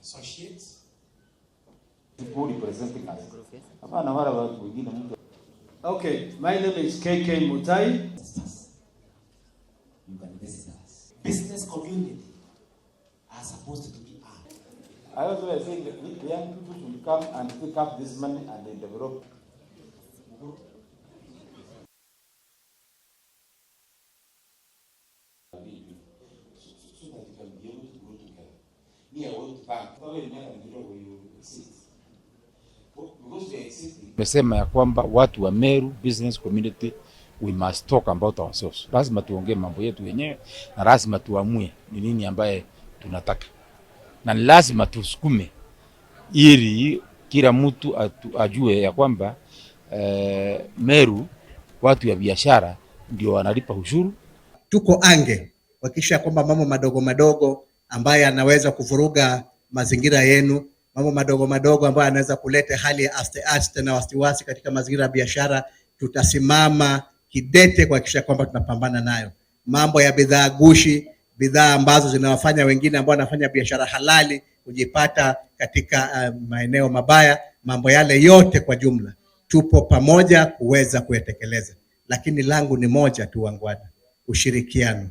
associates. Okay, my name is KK Mutai. You can visit us. Business community are supposed to be armed. I also think that the young people should come and pick up this money and they develop. So that you can be able to grow together. Me, I want to bank. Tumesema ya kwamba watu wa Meru business community, we must talk about ourselves. Lazima tuongee mambo yetu wenyewe na lazima tuamue ni nini ambaye tunataka. Na lazima tusukume ili kila mtu ajue ya kwamba Meru watu ya biashara ndio wanalipa ushuru. Tuko ange kuhakikisha kwamba mambo madogo madogo ambayo yanaweza kuvuruga mazingira yenu, mambo madogo madogo ambayo yanaweza kuleta hali ya aste na wasiwasi katika mazingira ya biashara, tutasimama kidete kuhakikisha kwamba tunapambana nayo. Mambo ya bidhaa gushi, bidhaa ambazo zinawafanya wengine ambao wanafanya biashara halali kujipata katika maeneo mabaya, mambo yale yote kwa jumla tupo pamoja kuweza kuyatekeleza. Lakini langu ni moja tu wangwana, ushirikiano.